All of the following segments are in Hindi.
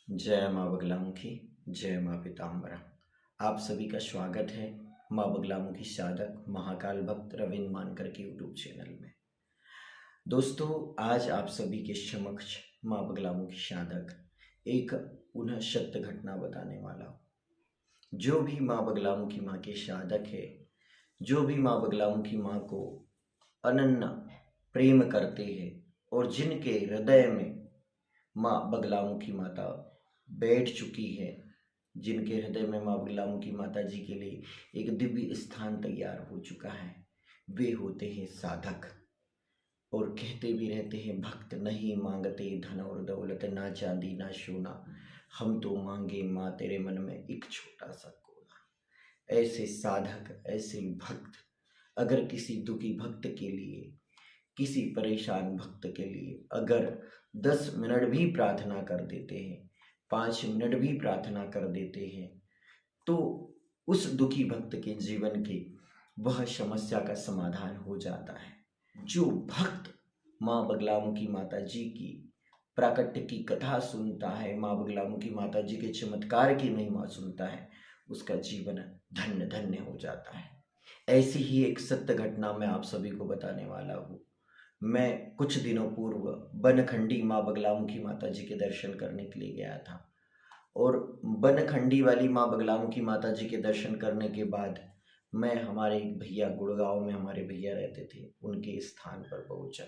जय माँ बगलामुखी, जय माँ पीताम्बरा। आप सभी का स्वागत है माँ बगलामुखी साधक महाकाल भक्त रविंद्र मानकर के यूट्यूब चैनल में। दोस्तों, आज आप सभी के समक्ष माँ बगलामुखी साधक एक पुनः सत्य घटना बताने वाला हूँ। जो भी माँ बगलामुखी माँ के साधक है, जो भी माँ बगलामुखी माँ को अनन्य प्रेम करते हैं और जिनके हृदय में माँ बगलामुखी माता बैठ चुकी है, जिनके हृदय में माँ बगलामुखी माता जी के लिए एक दिव्य स्थान तैयार हो चुका है, वे होते हैं साधक। और कहते भी रहते हैं, भक्त नहीं मांगते धन और दौलत, ना चांदी ना सोना, हम तो मांगे माँ तेरे मन में एक छोटा सा कोना। ऐसे साधक, ऐसे भक्त अगर किसी दुखी भक्त के लिए, किसी परेशान भक्त के लिए अगर 10 मिनट भी प्रार्थना कर देते हैं, 5 मिनट भी प्रार्थना कर देते हैं, तो उस दुखी भक्त के जीवन की वह समस्या का समाधान हो जाता है। जो भक्त माँ बगलामुखी माता जी की प्राकट्य की कथा सुनता है, माँ बगलामुखी माता जी के चमत्कार की महिमा सुनता है, उसका जीवन धन्य धन्य हो जाता है। ऐसी ही एक सत्य घटना मैं आप सभी को बताने वाला हूँ। मैं कुछ दिनों पूर्व बनखंडी माँ बगलामुखी माता जी के दर्शन करने के लिए गया था और बनखंडी वाली माँ बगलामुखी माता जी के दर्शन करने के बाद मैं हमारे एक भैया, गुड़गांव में हमारे भैया रहते थे, उनके स्थान पर पहुंचा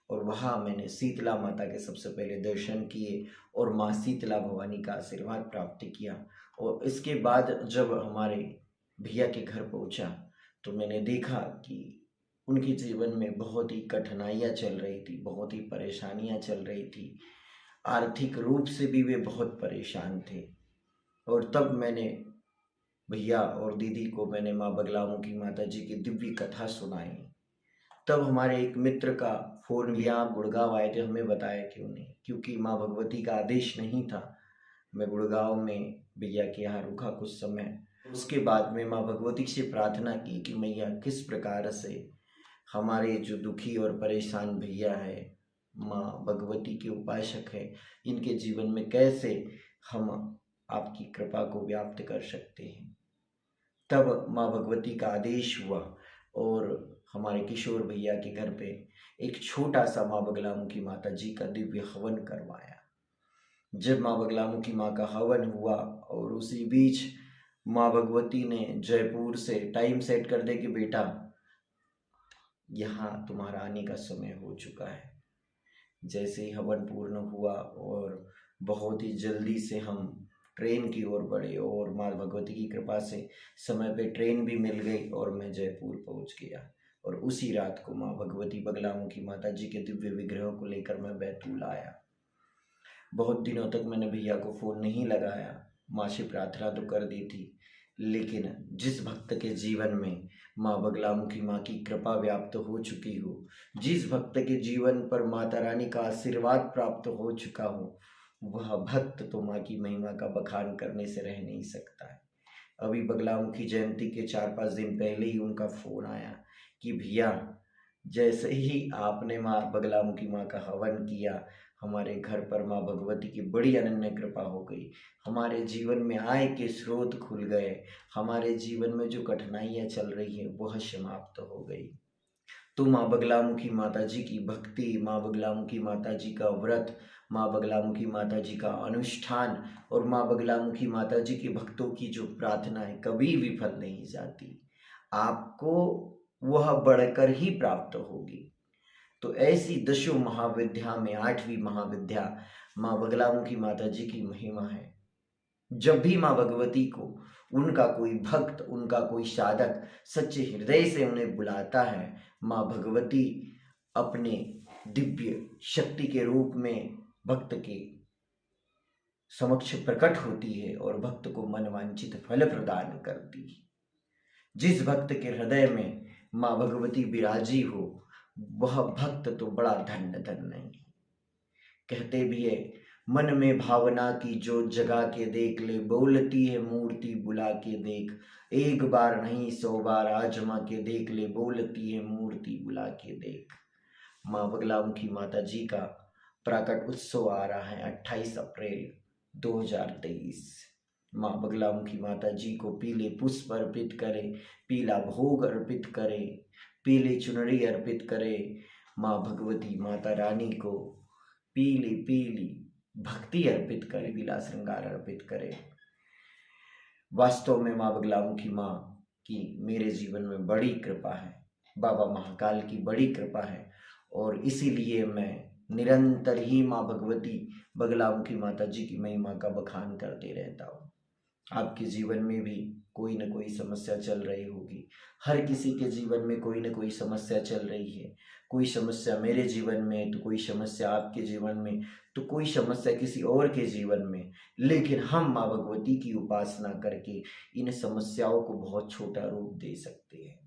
और वहाँ मैंने शीतला माता के सबसे पहले दर्शन किए और माँ शीतला भवानी का आशीर्वाद प्राप्त किया। और इसके बाद जब हमारे भैया के घर पहुंचा तो मैंने देखा कि उनके जीवन में बहुत ही कठिनाइयाँ चल रही थी, बहुत ही परेशानियाँ चल रही थी, आर्थिक रूप से भी वे बहुत परेशान थे। और तब मैंने भैया और दीदी को मैंने माँ बगलामुखी माता जी की दिव्य कथा सुनाई। तब हमारे एक मित्र का फोन भी, आप गुड़गांव आए थे, हमें बताया क्यों नहीं, क्योंकि माँ भगवती का आदेश नहीं था। मैं गुड़गांव में भैया के यहाँ रुका कुछ समय। उसके बाद में माँ भगवती से प्रार्थना की कि मैया किस प्रकार से हमारे जो दुखी और परेशान भैया है, माँ भगवती के उपासक है, इनके जीवन में कैसे हम आपकी कृपा को व्याप्त कर सकते हैं। तब माँ भगवती का आदेश हुआ और हमारे किशोर भैया के घर पे एक छोटा सा माँ बगलामुखी माता जी का दिव्य हवन करवाया। जब माँ बगलामुखी माँ का हवन हुआ और उसी बीच माँ भगवती ने जयपुर से टाइम सेट कर दे कि बेटा यहाँ तुम्हारा आने का समय हो चुका है। जैसे ही हवन पूर्ण हुआ और बहुत ही जल्दी से हम ट्रेन की ओर बढ़े और माँ भगवती की कृपा से समय पे ट्रेन भी मिल गई और मैं जयपुर पहुंच गया। और उसी रात को माँ भगवती बगलामुखी माता जी के दिव्य विग्रह को लेकर मैं बैतूल आया। बहुत दिनों तक मैंने भैया को फ़ोन नहीं लगाया, माँ से प्रार्थना तो कर दी थी, लेकिन जिस भक्त के जीवन में माँ बगलामुखी माँ की कृपा व्याप्त हो चुकी हो, जिस भक्त के जीवन पर माता रानी का आशीर्वाद प्राप्त हो चुका हो, वह भक्त तो माँ की महिमा का बखान करने से रह नहीं सकता है। अभी बगलामुखी जयंती के 4-5 दिन पहले ही उनका फ़ोन आया कि भैया जैसे ही आपने माँ बगलामुखी माँ का हवन किया, हमारे घर पर माँ भगवती की बड़ी अनन्य कृपा हो गई, हमारे जीवन में आय के स्रोत खुल गए, हमारे जीवन में जो कठिनाइयाँ चल रही हैं वह समाप्त हो गई। तो माँ बगलामुखी माता जी की भक्ति, माँ बगलामुखी माता जी का व्रत, माँ बगलामुखी माता जी का अनुष्ठान और माँ बगलामुखी माता जी के भक्तों की जो प्रार्थनाएं कभी विफल नहीं जाती, आपको वह बढ़कर ही प्राप्त होगी। तो ऐसी दशों महाविद्या में 8वीं महाविद्या माँ बगलामुखी माता जी की महिमा है। जब भी माँ भगवती को उनका कोई भक्त, उनका कोई साधक सच्चे हृदय से उन्हें बुलाता है, माँ भगवती अपने दिव्य शक्ति के रूप में भक्त के समक्ष प्रकट होती है और भक्त को मनवांछित फल प्रदान करती है। जिस भक्त के हृदय में माँ भगवती विराजी हो, वह भक्त तो बड़ा धन्य धन्य है। कहते भी है, मन में भावना की जो जगा के देख ले, बोलती है मूर्ति बुला के देख, एक बार नहीं 100 बार आजमा के देख ले, बोलती है मूर्ति बुला के देख। माँ बगलामुखी माता जी का प्राकट उत्सव आ रहा है 28 अप्रैल 2023। माँ बगलामुखी माता जी को पीले पुष्प अर्पित करें, पीला भोग अर्पित करें, पीली चुनरी अर्पित करें। माँ भगवती माता रानी को पीली पीली भक्ति अर्पित करें, पीला श्रृंगार अर्पित करें। वास्तव में माँ बगलामुखी माँ की मेरे जीवन में बड़ी कृपा है, बाबा महाकाल की बड़ी कृपा है, और इसीलिए मैं निरंतर ही माँ भगवती बगलामुखी माता जी की महिमा का बखान करते रहता हूँ। आपके जीवन में भी कोई न कोई समस्या चल रही होगी, हर किसी के जीवन में कोई न कोई समस्या चल रही है। कोई समस्या मेरे जीवन में, तो कोई समस्या आपके जीवन में, तो कोई समस्या किसी और के जीवन में। लेकिन हम माँ भगवती की उपासना करके इन समस्याओं को बहुत छोटा रूप दे सकते हैं,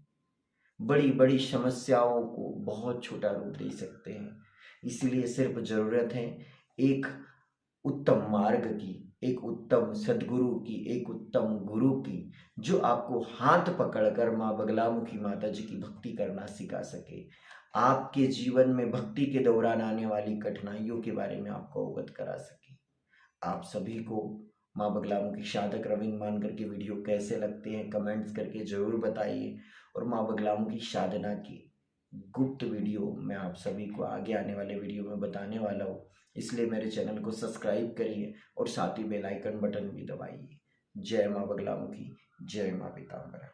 बड़ी बड़ी समस्याओं को बहुत छोटा रूप दे सकते हैं। इसलिए सिर्फ जरूरत है एक उत्तम मार्ग की, एक उत्तम सद्गुरु की, एक उत्तम गुरु की, जो आपको हाथ पकड़कर माँ बगलामुखी माता जी की भक्ति करना सिखा सके, आपके जीवन में भक्ति के दौरान आने वाली कठिनाइयों के बारे में आपको अवगत करा सके। आप सभी को माँ बगलामुखी साधक रविंद्र मानकर के वीडियो कैसे लगते हैं कमेंट्स करके जरूर बताइए। और माँ बगलामुखी साधना की गुप्त वीडियो मैं आप सभी को आगे आने वाले वीडियो में बताने वाला हूँ, इसलिए मेरे चैनल को सब्सक्राइब करिए और साथ ही बेल आइकन बटन भी दबाइए। जय माँ बगलामुखी, जय माँ पीताम्बरा।